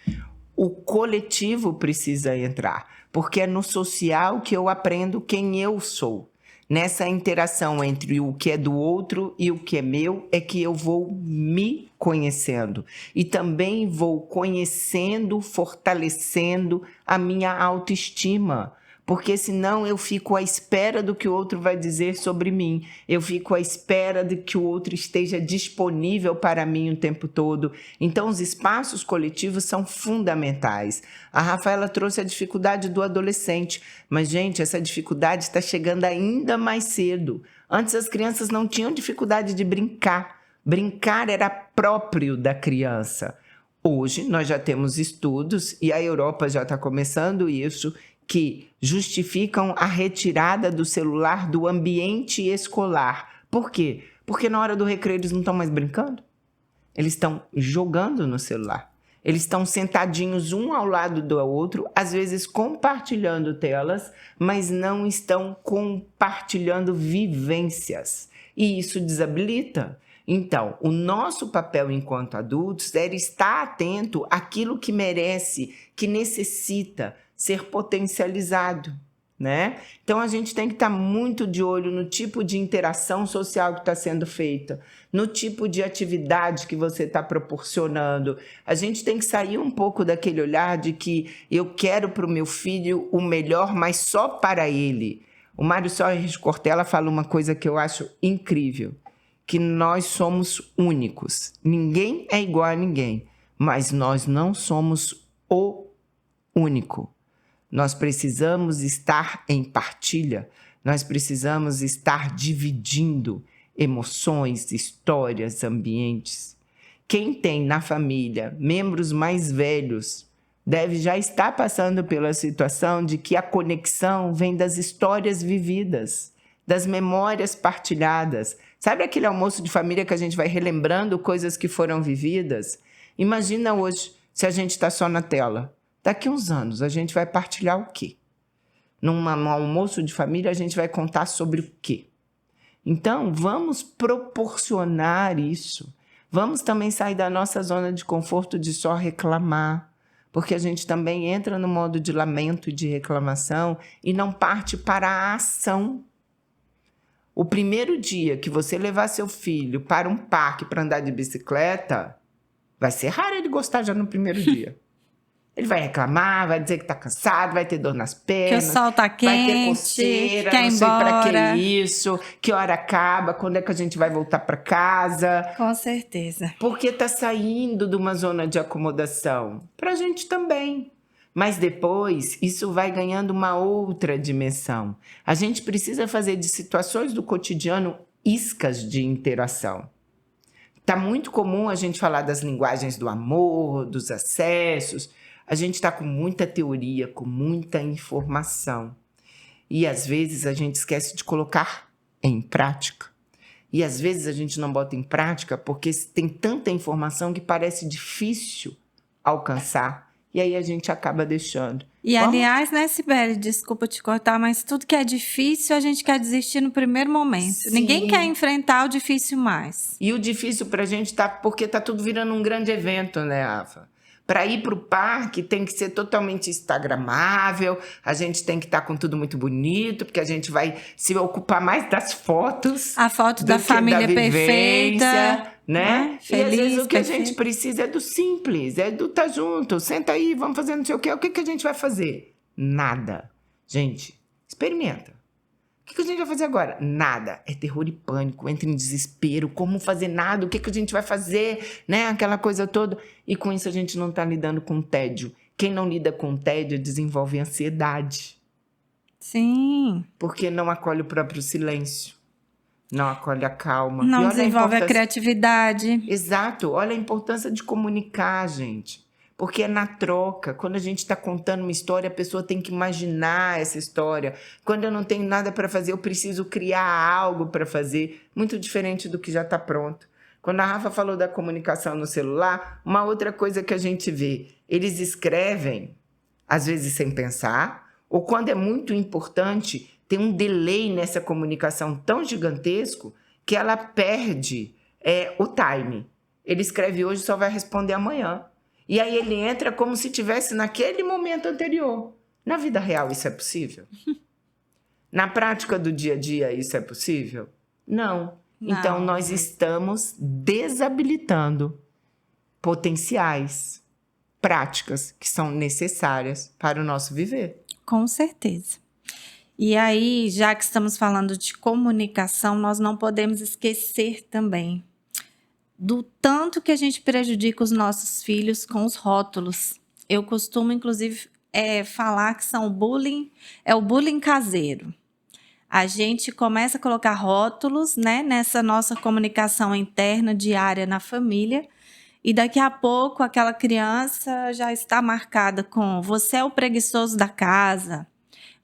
O coletivo precisa entrar, porque é no social que eu aprendo quem eu sou. Nessa interação entre o que é do outro e o que é meu, é que eu vou me conhecendo. E também vou conhecendo, fortalecendo a minha autoestima. Porque senão eu fico à espera do que o outro vai dizer sobre mim. Eu fico à espera de que o outro esteja disponível para mim o tempo todo. Então, os espaços coletivos são fundamentais. A Rafaela trouxe a dificuldade do adolescente. Mas, gente, essa dificuldade está chegando ainda mais cedo. Antes, as crianças não tinham dificuldade de brincar. Brincar era próprio da criança. Hoje, nós já temos estudos, e a Europa já está começando isso, que justificam a retirada do celular do ambiente escolar. Por quê? Porque na hora do recreio eles não estão mais brincando. Eles estão jogando no celular. Eles estão sentadinhos um ao lado do outro, às vezes compartilhando telas, mas não estão compartilhando vivências. E isso desabilita. Então, o nosso papel enquanto adultos é estar atento àquilo que merece, que necessita ser potencializado, né? Então, a gente tem que estar muito de olho no tipo de interação social que está sendo feita, no tipo de atividade que você está proporcionando. A gente tem que sair um pouco daquele olhar de que eu quero para o meu filho o melhor, mas só para ele. O Mário Soares Cortella fala uma coisa que eu acho incrível, que nós somos únicos. Ninguém é igual a ninguém, mas nós não somos o único. Nós precisamos estar em partilha, nós precisamos estar dividindo emoções, histórias, ambientes. Quem tem na família membros mais velhos deve já estar passando pela situação de que a conexão vem das histórias vividas, das memórias partilhadas. Sabe aquele almoço de família que a gente vai relembrando coisas que foram vividas? Imagina hoje se a gente está só na tela. Daqui a uns anos, a gente vai partilhar o quê? Num almoço de família, a gente vai contar sobre o quê? Então, vamos proporcionar isso. Vamos também sair da nossa zona de conforto de só reclamar, porque a gente também entra no modo de lamento e de reclamação e não parte para a ação. O primeiro dia que você levar seu filho para um parque para andar de bicicleta, vai ser raro ele gostar já no primeiro dia. Ele vai reclamar, vai dizer que está cansado, vai ter dor nas pernas. Que o sol tá quente, vai ter coceira, quer não sei para embora. que isso, que hora acaba, quando é que a gente vai voltar para casa. Com certeza. Porque está saindo de uma zona de acomodação. Para a gente também. Mas depois, isso vai ganhando uma outra dimensão. A gente precisa fazer de situações do cotidiano iscas de interação. Está muito comum a gente falar das linguagens do amor, dos acessos. A gente está com muita teoria, com muita informação. E às vezes a gente esquece de colocar em prática. E às vezes a gente não bota em prática porque tem tanta informação que parece difícil alcançar. E aí a gente acaba deixando. E aliás, né, Sibeli, desculpa te cortar, mas tudo que é difícil a gente quer desistir no primeiro momento. Sim. Ninguém quer enfrentar o difícil mais. E o difícil pra gente tá porque tá tudo virando um grande evento, né, Rafa? Para ir para o parque tem que ser totalmente instagramável, a gente tem que estar com tudo muito bonito, porque a gente vai se ocupar mais das fotos. A foto da família perfeita, né? Feliz, e às vezes o que perfeito. a gente precisa é do simples, é do tá junto, senta aí, vamos fazer não sei o quê. O que a gente vai fazer? Nada. Gente, experimenta. O que a gente vai fazer agora? Nada. É terror e pânico, entra em desespero, como fazer nada, o que a gente vai fazer, né? Aquela coisa toda. E com isso a gente não está lidando com tédio. Quem não lida com tédio desenvolve ansiedade. Sim. Porque não acolhe o próprio silêncio. Não acolhe a calma. Não E olha desenvolve a importância... criatividade. Exato. Olha a importância de comunicar, gente. Porque é na troca. Quando a gente está contando uma história, a pessoa tem que imaginar essa história. Quando eu não tenho nada para fazer, eu preciso criar algo para fazer. Muito diferente do que já está pronto. Quando a Rafa falou da comunicação no celular, uma outra coisa que a gente vê, eles escrevem, às vezes sem pensar, ou quando é muito importante, tem um delay nessa comunicação tão gigantesco que ela perde o time. Ele escreve hoje, só vai responder amanhã. E aí ele entra como se tivesse naquele momento anterior. Na vida real isso é possível? Na prática do dia a dia isso é possível? Não. Então nós estamos desabilitando potenciais, práticas que são necessárias para o nosso viver. Com certeza. E aí, já que estamos falando de comunicação, nós não podemos esquecer também do tanto que a gente prejudica os nossos filhos com os rótulos. Eu costumo, inclusive, falar que são o bullying caseiro. A gente começa a colocar rótulos, né, nessa nossa comunicação interna diária na família, e daqui a pouco aquela criança já está marcada com você é o preguiçoso da casa,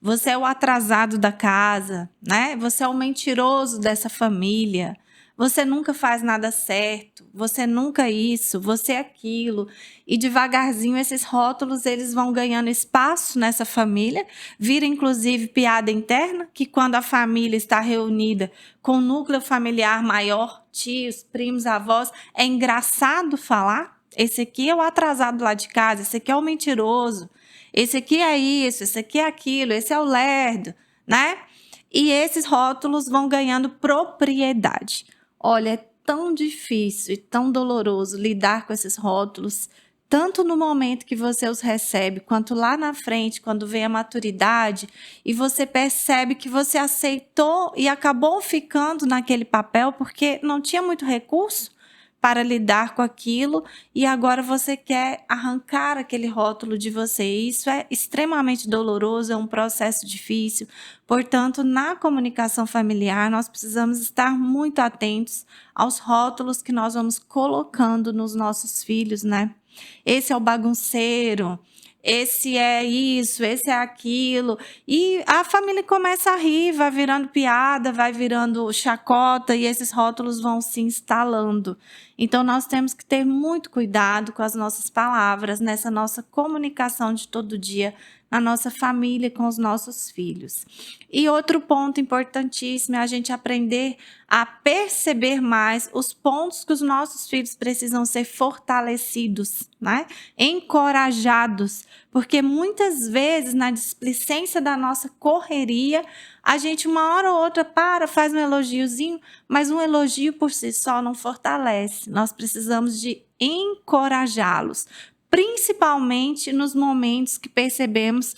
você é o atrasado da casa, né? Você é o mentiroso dessa família. Você nunca faz nada certo. Você nunca isso, você é aquilo. E devagarzinho esses rótulos eles vão ganhando espaço nessa família. Vira inclusive piada interna, que quando a família está reunida com um núcleo familiar maior, tios, primos, avós, é engraçado falar. Esse aqui é o atrasado lá de casa, esse aqui é o mentiroso. Esse aqui é isso, esse aqui é aquilo, esse é o lerdo, né? E esses rótulos vão ganhando propriedade. Olha, é tão difícil e tão doloroso lidar com esses rótulos, tanto no momento que você os recebe, quanto lá na frente, quando vem a maturidade, e você percebe que você aceitou e acabou ficando naquele papel porque não tinha muito recurso para lidar com aquilo e agora você quer arrancar aquele rótulo de você. Isso é extremamente doloroso, é um processo difícil. Portanto, na comunicação familiar, nós precisamos estar muito atentos aos rótulos que nós vamos colocando nos nossos filhos, né? Esse é o bagunceiro, esse é isso, esse é aquilo. E a família começa a rir, vai virando piada, vai virando chacota e esses rótulos vão se instalando. Então, nós temos que ter muito cuidado com as nossas palavras, nessa nossa comunicação de todo dia, na nossa família, com os nossos filhos. E outro ponto importantíssimo é a gente aprender a perceber mais os pontos que os nossos filhos precisam ser fortalecidos, né? Encorajados, porque muitas vezes na displicência da nossa correria, a gente uma hora ou outra faz um elogiozinho, mas um elogio por si só não fortalece. Nós precisamos de encorajá-los, principalmente nos momentos que percebemos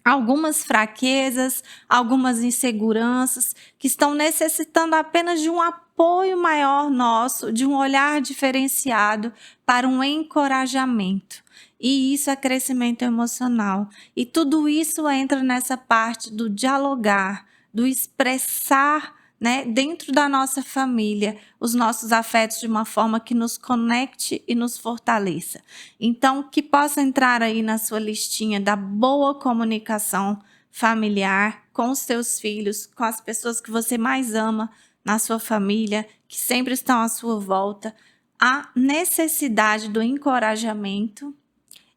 algumas fraquezas, algumas inseguranças que estão necessitando apenas de um apoio maior nosso, de um olhar diferenciado para um encorajamento. E isso é crescimento emocional. E tudo isso entra nessa parte do dialogar, do expressar, né, dentro da nossa família, os nossos afetos de uma forma que nos conecte e nos fortaleça. Então, que possa entrar aí na sua listinha da boa comunicação familiar com os seus filhos, com as pessoas que você mais ama na sua família, que sempre estão à sua volta, a necessidade do encorajamento.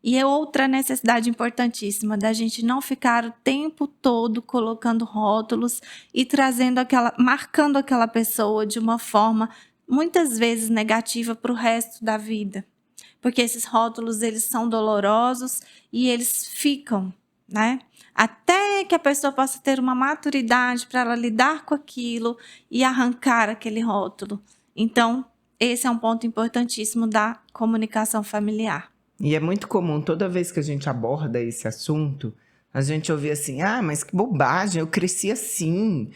E é outra necessidade importantíssima da gente não ficar o tempo todo colocando rótulos e marcando aquela pessoa de uma forma muitas vezes negativa para o resto da vida. Porque esses rótulos eles são dolorosos e eles ficam, né? Até que a pessoa possa ter uma maturidade para ela lidar com aquilo e arrancar aquele rótulo. Então, esse é um ponto importantíssimo da comunicação familiar. E é muito comum, toda vez que a gente aborda esse assunto, a gente ouvir assim, mas que bobagem, eu cresci assim.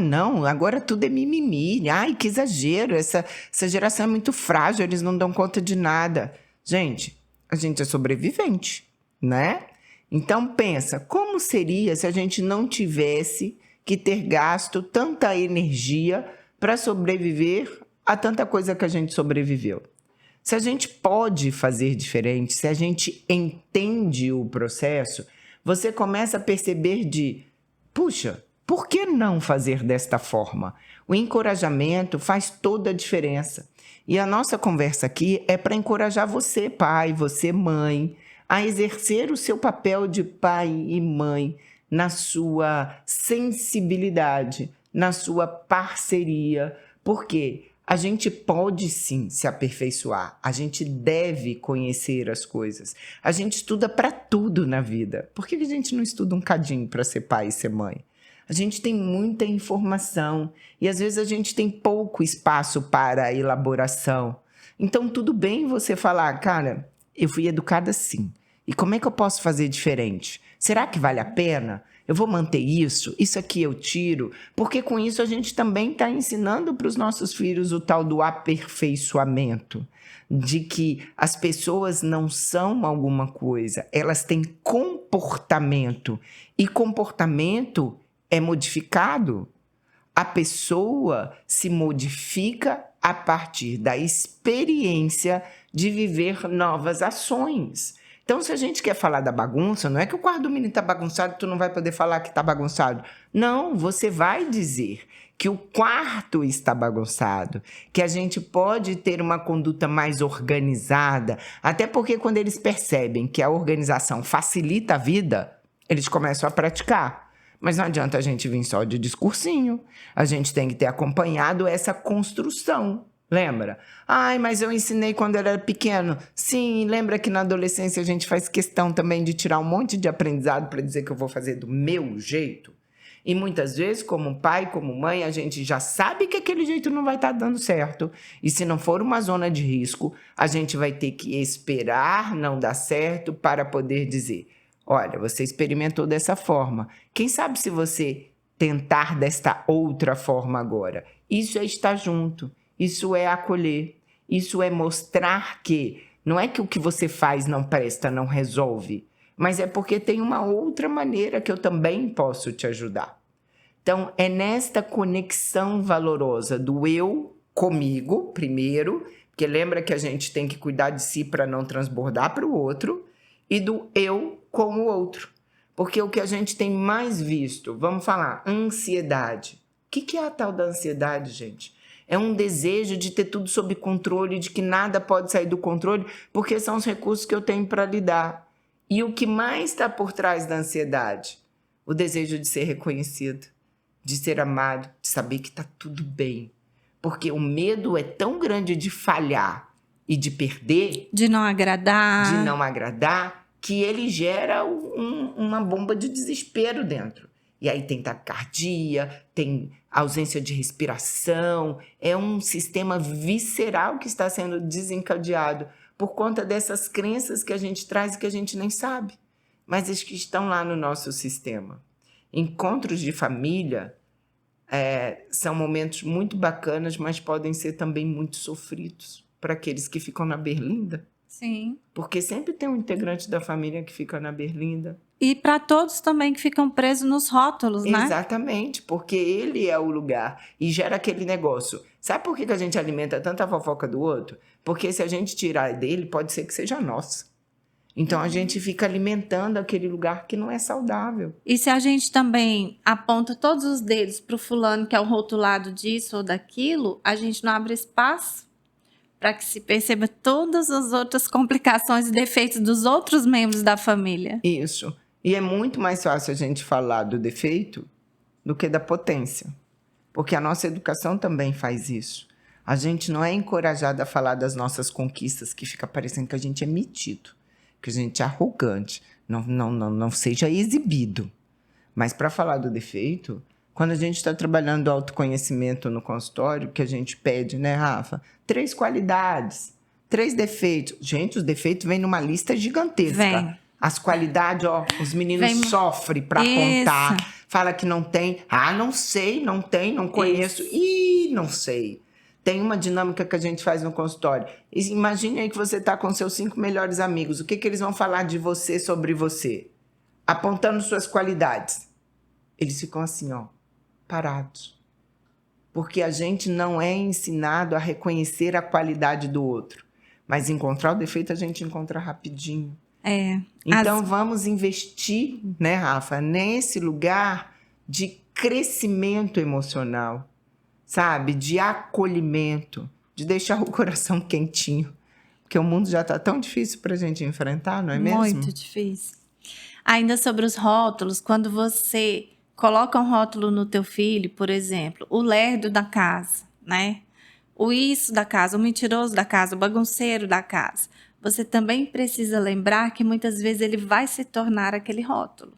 Não, agora tudo é mimimi. Ai, que exagero, essa geração é muito frágil, eles não dão conta de nada. Gente, a gente é sobrevivente, né? Então pensa, como seria se a gente não tivesse que ter gasto tanta energia para sobreviver a tanta coisa que a gente sobreviveu? Se a gente pode fazer diferente, se a gente entende o processo, você começa a perceber puxa, por que não fazer desta forma? O encorajamento faz toda a diferença. E a nossa conversa aqui é para encorajar você, pai, você, mãe, a exercer o seu papel de pai e mãe na sua sensibilidade, na sua parceria, Porque a gente pode sim se aperfeiçoar, a gente deve conhecer as coisas. A gente estuda para tudo na vida. Por que a gente não estuda um cadinho para ser pai e ser mãe? A gente tem muita informação e às vezes a gente tem pouco espaço para a elaboração. Então tudo bem você falar, cara, eu fui educada assim. E como é que eu posso fazer diferente? Será que vale a pena? Eu vou manter isso? Isso aqui eu tiro? Porque com isso a gente também está ensinando para os nossos filhos o tal do aperfeiçoamento. De que as pessoas não são alguma coisa, elas têm comportamento. E comportamento é modificado. A pessoa se modifica a partir da experiência de viver novas ações. Então, se a gente quer falar da bagunça, não é que o quarto do menino está bagunçado e tu não vai poder falar que está bagunçado. Não, você vai dizer que o quarto está bagunçado, que a gente pode ter uma conduta mais organizada, até porque quando eles percebem que a organização facilita a vida, eles começam a praticar. Mas não adianta a gente vir só de discursinho, a gente tem que ter acompanhado essa construção. Lembra? Ai, mas eu ensinei quando ele era pequeno. Sim, lembra que na adolescência a gente faz questão também de tirar um monte de aprendizado para dizer que eu vou fazer do meu jeito? E muitas vezes, como pai, como mãe, a gente já sabe que aquele jeito não vai estar dando certo. E se não for uma zona de risco, a gente vai ter que esperar não dar certo para poder dizer, olha, você experimentou dessa forma. Quem sabe se você tentar desta outra forma agora? Isso é estar junto. Isso é acolher, isso é mostrar que não é que o que você faz não presta, não resolve, mas é porque tem uma outra maneira que eu também posso te ajudar. Então, é nesta conexão valorosa do eu comigo, primeiro, porque lembra que a gente tem que cuidar de si para não transbordar para o outro, e do eu com o outro. Porque o que a gente tem mais visto, vamos falar, ansiedade. O que é a tal da ansiedade, gente? É um desejo de ter tudo sob controle, de que nada pode sair do controle, porque são os recursos que eu tenho para lidar. E o que mais está por trás da ansiedade? O desejo de ser reconhecido, de ser amado, de saber que está tudo bem. Porque o medo é tão grande de falhar e de perder, de não agradar, que ele gera uma bomba de desespero dentro. E aí tem taquicardia, tem ausência de respiração, é um sistema visceral que está sendo desencadeado por conta dessas crenças que a gente traz e que a gente nem sabe, mas as que estão lá no nosso sistema. Encontros de família são momentos muito bacanas, mas podem ser também muito sofridos para aqueles que ficam na berlinda. Sim. Porque sempre tem um integrante da família que fica na berlinda. E para todos também que ficam presos nos rótulos, né? Exatamente, porque ele é o lugar e gera aquele negócio. Sabe por que a gente alimenta tanta fofoca do outro? Porque se a gente tirar dele, pode ser que seja nossa. Então a gente fica alimentando aquele lugar que não é saudável. E se a gente também aponta todos os dedos para o fulano que é o rotulado disso ou daquilo, a gente não abre espaço para que se perceba todas as outras complicações e defeitos dos outros membros da família. Isso. E é muito mais fácil a gente falar do defeito do que da potência. Porque a nossa educação também faz isso. A gente não é encorajado a falar das nossas conquistas, que fica parecendo que a gente é metido, que a gente é arrogante, não seja exibido. Mas para falar do defeito, quando a gente está trabalhando autoconhecimento no consultório, que a gente pede, né, Rafa? 3 qualidades, 3 defeitos. Gente, os defeitos vêm numa lista gigantesca. Vem. As qualidades, os meninos sofrem para apontar. Fala que não tem. Ah, não sei, não tem, não conheço. Ih, não sei. Tem uma dinâmica que a gente faz no consultório. Imagine aí que você está com seus 5 melhores amigos. O que eles vão falar de você, sobre você? Apontando suas qualidades. Eles ficam assim, parados. Porque a gente não é ensinado a reconhecer a qualidade do outro. Mas encontrar o defeito a gente encontra rapidinho. Então vamos investir, né, Rafa, nesse lugar de crescimento emocional, sabe? De acolhimento, de deixar o coração quentinho. Porque o mundo já está tão difícil para a gente enfrentar, não é mesmo? Muito difícil. Ainda sobre os rótulos, quando você coloca um rótulo no teu filho, por exemplo, o lerdo da casa, né? O isso da casa, o mentiroso da casa, o bagunceiro da casa. Você também precisa lembrar que muitas vezes ele vai se tornar aquele rótulo.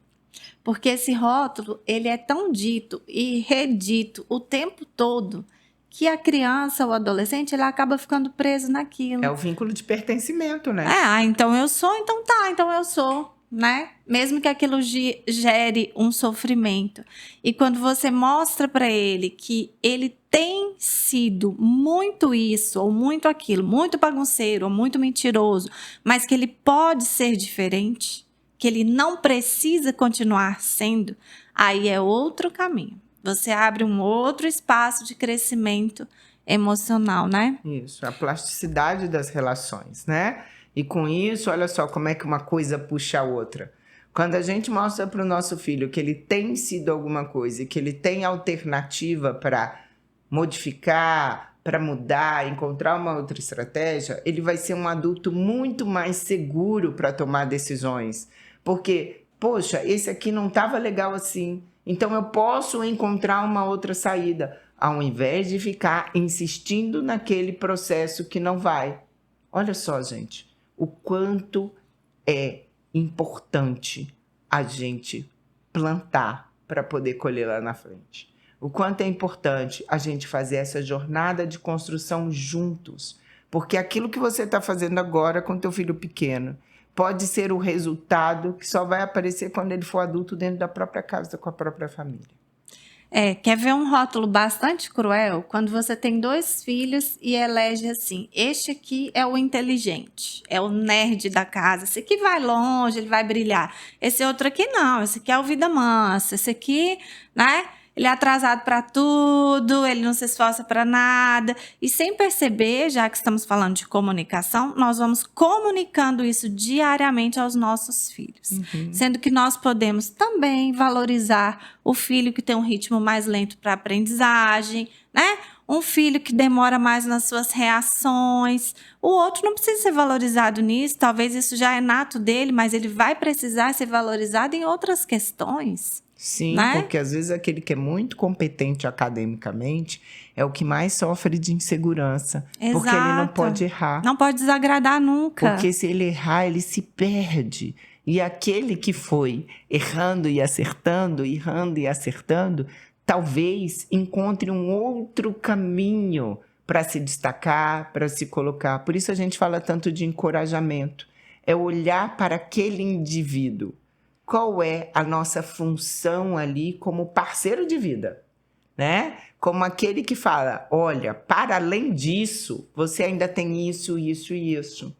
Porque esse rótulo, ele é tão dito e redito o tempo todo que a criança ou adolescente, ele acaba ficando preso naquilo. É o vínculo de pertencimento, né? Então eu sou, então tá, então eu sou, né? Mesmo que aquilo gere um sofrimento. E quando você mostra para ele que ele tem sido muito isso ou muito aquilo, muito bagunceiro ou muito mentiroso, mas que ele pode ser diferente, que ele não precisa continuar sendo, aí é outro caminho. Você abre um outro espaço de crescimento emocional, né? Isso, a plasticidade das relações, né? E com isso, olha só como é que uma coisa puxa a outra. Quando a gente mostra para o nosso filho que ele tem sido alguma coisa e que ele tem alternativa para modificar, para mudar, encontrar uma outra estratégia, ele vai ser um adulto muito mais seguro para tomar decisões. Porque, poxa, esse aqui não estava legal assim, então eu posso encontrar uma outra saída, ao invés de ficar insistindo naquele processo que não vai. Olha só, gente, o quanto é importante a gente plantar para poder colher lá na frente. O quanto é importante a gente fazer essa jornada de construção juntos. Porque aquilo que você está fazendo agora com teu filho pequeno pode ser o resultado que só vai aparecer quando ele for adulto dentro da própria casa, com a própria família. Quer ver um rótulo bastante cruel? Quando você tem 2 filhos e elege assim, este aqui é o inteligente, é o nerd da casa, esse aqui vai longe, ele vai brilhar. Esse outro aqui não, esse aqui é o vida mansa, esse aqui, né? Ele é atrasado para tudo, ele não se esforça para nada. E sem perceber, já que estamos falando de comunicação, nós vamos comunicando isso diariamente aos nossos filhos. Sendo que nós podemos também valorizar o filho que tem um ritmo mais lento para aprendizagem, né? Um filho que demora mais nas suas reações. O outro não precisa ser valorizado nisso, talvez isso já é nato dele, mas ele vai precisar ser valorizado em outras questões. Sim, né? Porque às vezes aquele que é muito competente academicamente é o que mais sofre de insegurança. Exato. Porque ele não pode errar. Não pode desagradar nunca. Porque se ele errar, ele se perde. E aquele que foi errando e acertando, talvez encontre um outro caminho para se destacar, para se colocar. Por isso a gente fala tanto de encorajamento. É olhar para aquele indivíduo. Qual é a nossa função ali como parceiro de vida, né? Como aquele que fala, olha, para além disso, você ainda tem isso, isso e isso,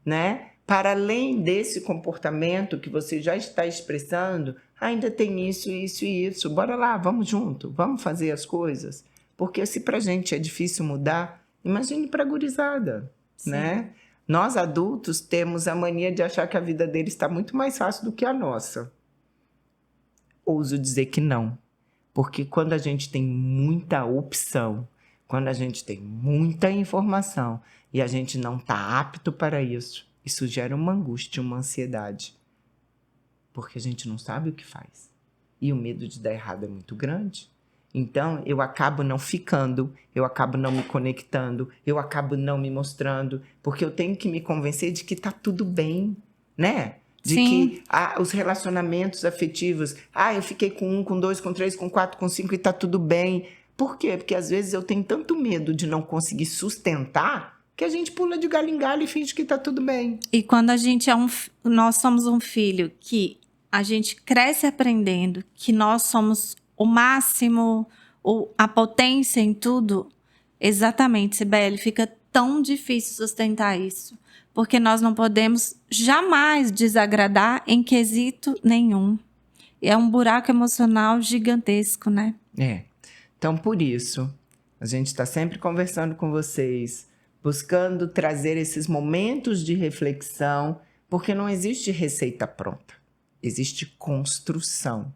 né? Para além desse comportamento que você já está expressando, ainda tem isso, isso e isso. Bora lá, vamos junto, vamos fazer as coisas. Porque se pra gente é difícil mudar, imagine pra gurizada, né? Nós adultos temos a mania de achar que a vida deles está muito mais fácil do que a nossa. Ouso dizer que não. Porque quando a gente tem muita opção, quando a gente tem muita informação e a gente não está apto para isso, isso gera uma angústia, uma ansiedade. Porque a gente não sabe o que faz. E o medo de dar errado é muito grande. Então, eu acabo não ficando, eu acabo não me conectando, eu acabo não me mostrando, porque eu tenho que me convencer de que tá tudo bem, né? De que os relacionamentos afetivos, eu fiquei com 1, com 2, com 3, com 4, com 5 e tá tudo bem. Por quê? Porque às vezes eu tenho tanto medo de não conseguir sustentar que a gente pula de galho em galho e finge que tá tudo bem. E quando a gente nós somos um filho que a gente cresce aprendendo que nós somos o máximo, a potência em tudo, exatamente, Sibeli, fica tão difícil sustentar isso. Porque nós não podemos jamais desagradar em quesito nenhum. É um buraco emocional gigantesco, né? Então, por isso, a gente está sempre conversando com vocês, buscando trazer esses momentos de reflexão, porque não existe receita pronta, existe construção.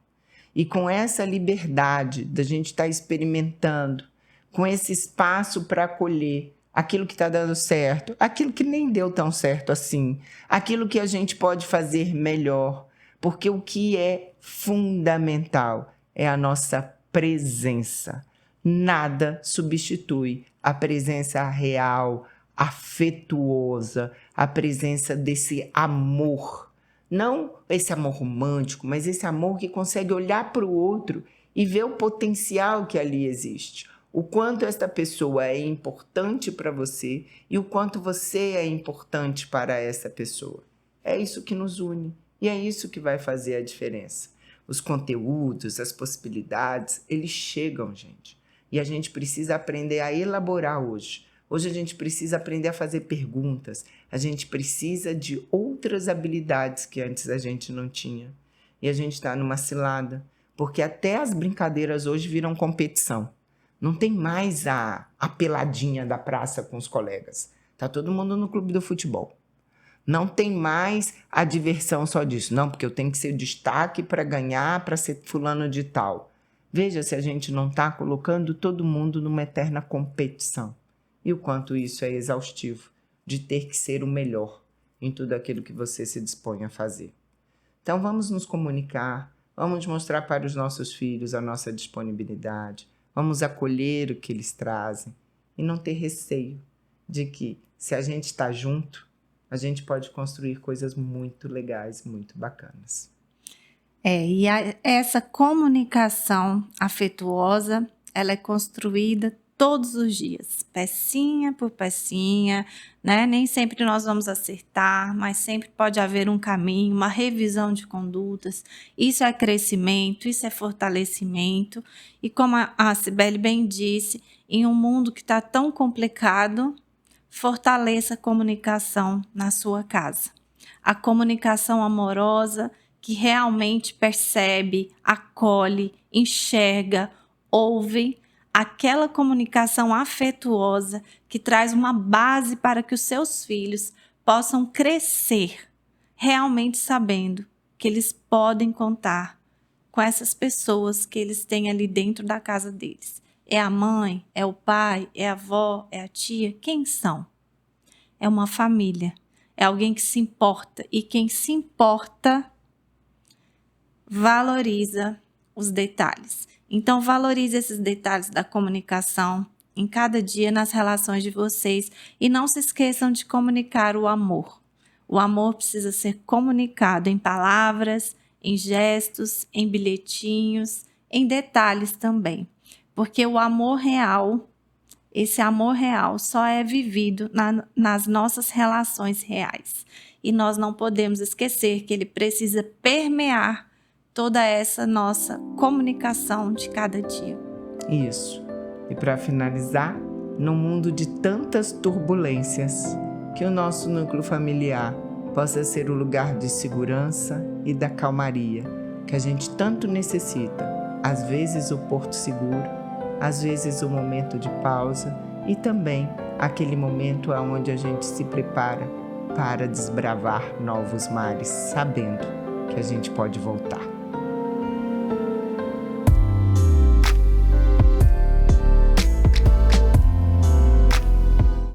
E com essa liberdade da gente estar experimentando, com esse espaço para acolher aquilo que está dando certo, aquilo que nem deu tão certo assim, aquilo que a gente pode fazer melhor, porque o que é fundamental é a nossa presença. nada substitui a presença real, afetuosa, a presença desse amor. Não esse amor romântico, mas esse amor que consegue olhar para o outro e ver o potencial que ali existe. O quanto esta pessoa é importante para você e o quanto você é importante para essa pessoa. É isso que nos une e é isso que vai fazer a diferença. Os conteúdos, as possibilidades, eles chegam, gente. E a gente precisa aprender a elaborar hoje. Hoje a gente precisa aprender a fazer perguntas. A gente precisa de outras habilidades que antes a gente não tinha. E a gente está numa cilada, porque até as brincadeiras hoje viram competição. Não tem mais a peladinha da praça com os colegas. Tá todo mundo no clube do futebol. Não tem mais a diversão só disso. Não, porque eu tenho que ser destaque para ganhar, para ser fulano de tal. Veja se a gente não está colocando todo mundo numa eterna competição. E o quanto isso é exaustivo, de ter que ser o melhor em tudo aquilo que você se dispõe a fazer. Então vamos nos comunicar, vamos mostrar para os nossos filhos a nossa disponibilidade, vamos acolher o que eles trazem e não ter receio de que, se a gente está junto, a gente pode construir coisas muito legais, muito bacanas. Essa comunicação afetuosa, ela é construída todos os dias, pecinha por pecinha, né? Nem sempre nós vamos acertar, mas sempre pode haver um caminho, uma revisão de condutas. Isso é crescimento, isso é fortalecimento. E como a Cibele bem disse, em um mundo que está tão complicado, fortaleça a comunicação na sua casa. A comunicação amorosa que realmente percebe, acolhe, enxerga, ouve, aquela comunicação afetuosa que traz uma base para que os seus filhos possam crescer realmente sabendo que eles podem contar com essas pessoas que eles têm ali dentro da casa deles. É a mãe, é o pai, é a avó, é a tia, quem são? É uma família, é alguém que se importa, e quem se importa valoriza os detalhes. Então, valorize esses detalhes da comunicação em cada dia nas relações de vocês e não se esqueçam de comunicar o amor. O amor precisa ser comunicado em palavras, em gestos, em bilhetinhos, em detalhes também. Porque o amor real, esse amor real só é vivido nas nossas relações reais. E nós não podemos esquecer que ele precisa permear toda essa nossa comunicação de cada dia. Isso. E para finalizar, num mundo de tantas turbulências, que o nosso núcleo familiar possa ser o lugar de segurança e da calmaria que a gente tanto necessita. Às vezes o porto seguro, às vezes o momento de pausa e também aquele momento onde a gente se prepara para desbravar novos mares, sabendo que a gente pode voltar.